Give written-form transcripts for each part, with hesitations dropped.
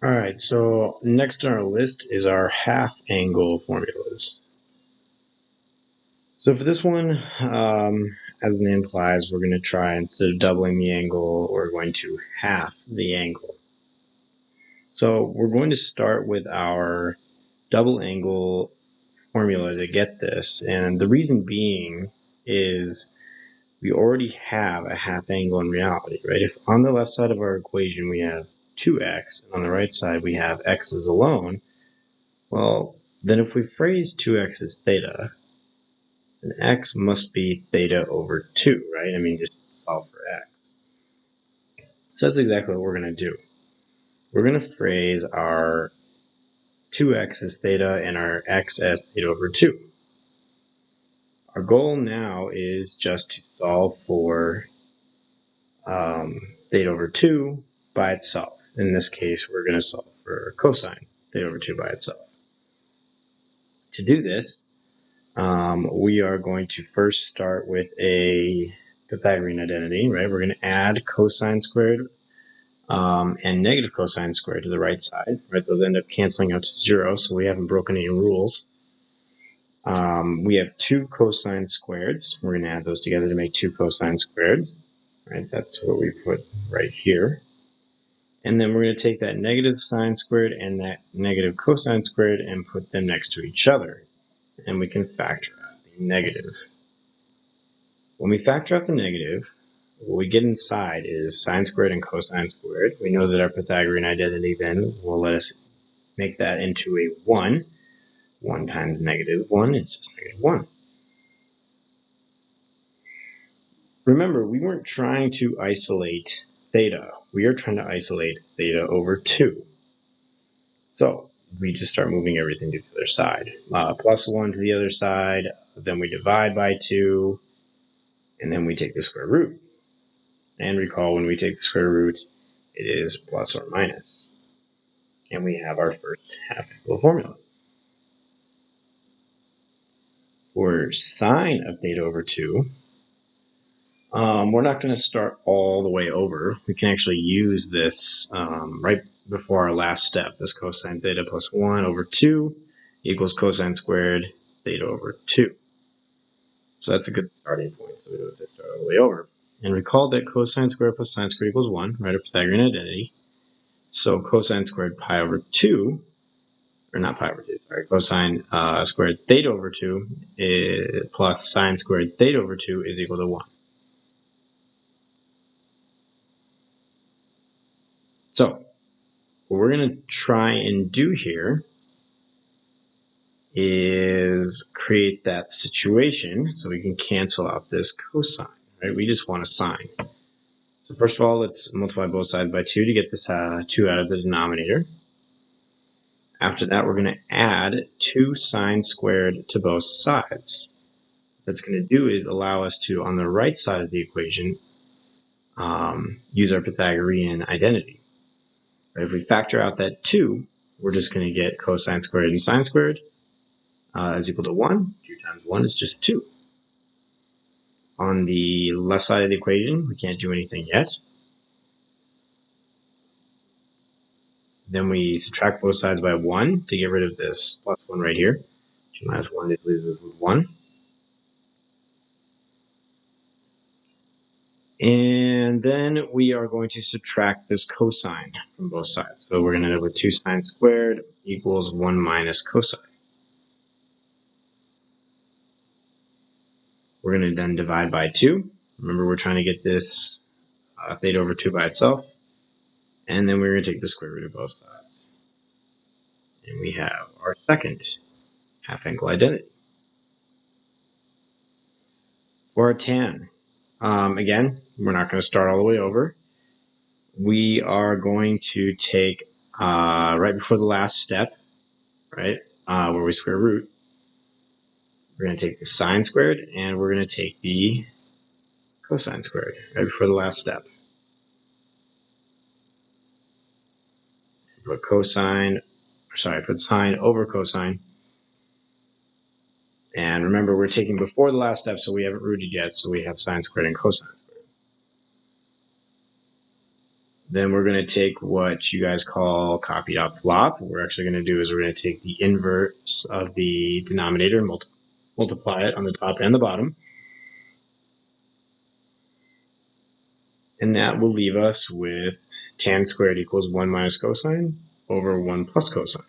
All right, so next on our list is our half angle formulas. So for this one, as the name implies, we're going to try, instead of doubling the angle, we're going to half the angle. So we're going to start with our double angle formula to get this, and the reason being is we already have a half angle in reality, right? If on the left side of our equation we have 2x, and on the right side we have x's alone, well, then if we phrase 2x as theta, then x must be theta over 2, right? I mean, just solve for x. So that's exactly what we're going to do. We're going to phrase our 2x as theta and our x as theta over 2. Our goal now is just to solve for theta over 2 by itself. In this case, we're going to solve for cosine theta over 2 by itself. To do this, we are going to first start with a Pythagorean identity, right? We're going to add cosine squared and negative cosine squared to the right side, right? Those end up canceling out to 0, so we haven't broken any rules. We have 2 cosine squareds. We're going to add those together to make 2 cosine squared, right? That's what we put right here. And then we're going to take that negative sine squared and that negative cosine squared and put them next to each other. And we can factor out the negative. When we factor out the negative, what we get inside is sine squared and cosine squared. We know that our Pythagorean identity then will let us make that into a 1. 1 times negative 1 is just negative 1. Remember, we weren't trying to isolate theta. We are trying to isolate theta over 2. So we just start moving everything to the other side. Plus 1 to the other side, then we divide by 2, and then we take the square root. And recall, when we take the square root, it is plus or minus. And we have our first half angle formula. For sine of theta over 2, we're not going to start all the way over. We can actually use this right before our last step. This cosine theta plus 1 over 2 equals cosine squared theta over 2. So that's a good starting point. So we don't have to start all the way over. And recall that cosine squared plus sine squared equals 1, right? A Pythagorean identity. So cosine squared pi over 2, or not pi over 2, sorry, cosine squared theta over 2 is, plus sine squared theta over 2 is equal to 1. So what we're going to try and do here is create that situation so we can cancel out this cosine, right? We just want a sine. So first of all, let's multiply both sides by 2 to get this 2 out of the denominator. After that, we're going to add 2 sine squared to both sides. What that's going to do is allow us to, on the right side of the equation, use our Pythagorean identity. If we factor out that 2, we're just going to get cosine squared and sine squared is equal to 1. 2 times 1 is just 2. On the left side of the equation, we can't do anything yet. Then we subtract both sides by 1 to get rid of this plus 1 right here. 2 minus 1 just leaves us with 1. And then we are going to subtract this cosine from both sides. So we're going to end up with 2 sine squared equals 1 minus cosine. We're going to then divide by 2. Remember, we're trying to get this theta over 2 by itself. And then we're going to take the square root of both sides. And we have our second half angle identity. For our tan, again, we're not going to start all the way over. We are going to take, right before the last step, right, where we square root, we're going to take the sine squared and we're going to take the cosine squared right before the last step. Put put sine over cosine. And remember, we're taking before the last step, so we haven't rooted yet, so we have sine squared and cosine squared. then we're going to take what you guys call copy dot flop. What we're actually going to do is we're going to take the inverse of the denominator and multiply it on the top and the bottom. And that will leave us with tan squared equals 1 minus cosine over 1 plus cosine,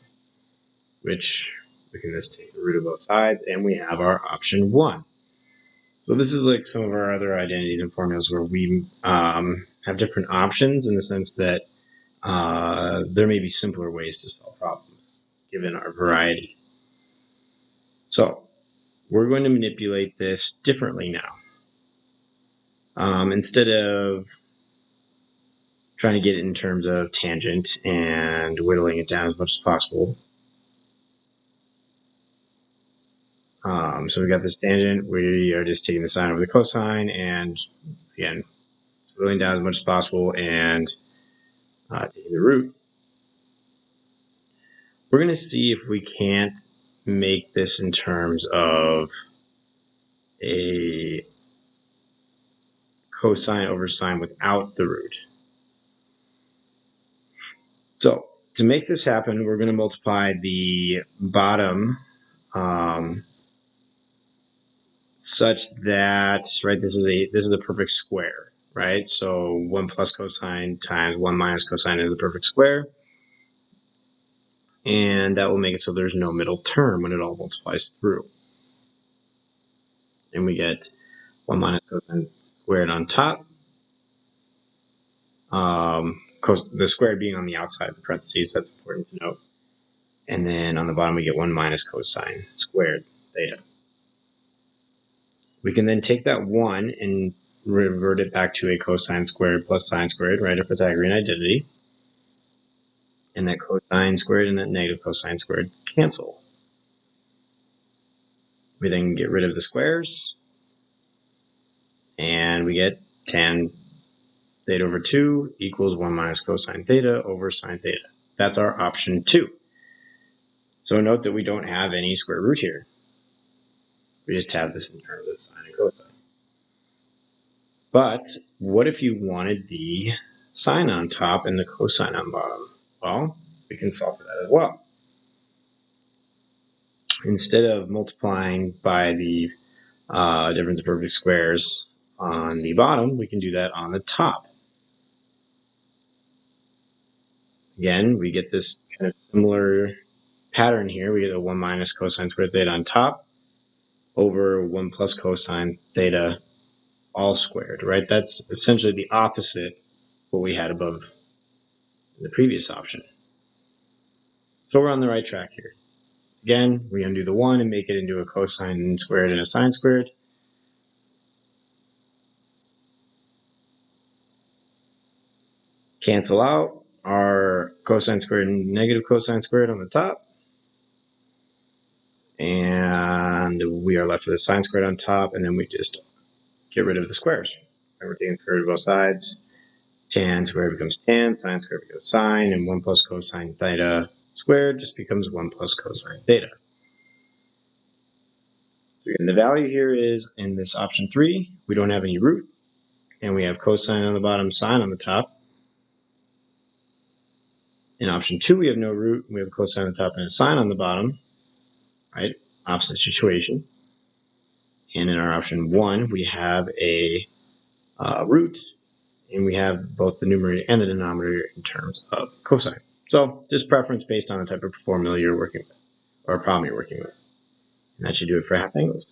which we can just take the root of both sides, and we have our option 1. So this is like some of our other identities and formulas where we have different options in the sense that there may be simpler ways to solve problems given our variety. So we're going to manipulate this differently now. Instead of trying to get it in terms of tangent and whittling it down as much as possible. So we got this tangent, we are just taking the sine over the cosine, and again, whittling down as much as possible and taking the root. We're going to see if we can't make this in terms of a cosine over sine without the root. So to make this happen, we're going to multiply the bottom such that, right, this is a perfect square, right? So 1 plus cosine times 1 minus cosine is a perfect square. And that will make it so there's no middle term when it all multiplies through. And we get 1 minus cosine squared on top. The square being on the outside of the parentheses, that's important to note. And then on the bottom we get 1 minus cosine squared theta. We can then take that 1 and revert it back to a cosine squared plus sine squared, right, a Pythagorean identity. And that cosine squared and that negative cosine squared cancel. We then get rid of the squares, and we get tan theta over 2 equals 1 minus cosine theta over sine theta. That's our option 2. So note that we don't have any square root here. We just have this in terms of sine and cosine. But what if you wanted the sine on top and the cosine on bottom? Well, we can solve for that as well. Instead of multiplying by the difference of perfect squares on the bottom, we can do that on the top. Again, we get this kind of similar pattern here. We get a 1 minus cosine squared theta on top over 1 plus cosine theta all squared, right? That's essentially the opposite of what we had above in the previous option. So we're on the right track here. Again, we undo the 1 and make it into a cosine squared and a sine squared. Cancel out our cosine squared and negative cosine squared on the top. And we are left with a sine squared on top, and then we just get rid of the squares. And we're taking square root of both sides. Tan squared becomes tan, sine squared becomes sine, and 1 plus cosine theta squared just becomes 1 plus cosine theta. So again, the value here is in this option 3, we don't have any root, and we have cosine on the bottom, sine on the top. In option 2, we have no root, we have cosine on the top and a sine on the bottom, right? Opposite situation. And in our option 1, we have a root, and we have both the numerator and the denominator in terms of cosine. So just preference based on the type of formula you're working with, or problem you're working with. And that should do it for half angles.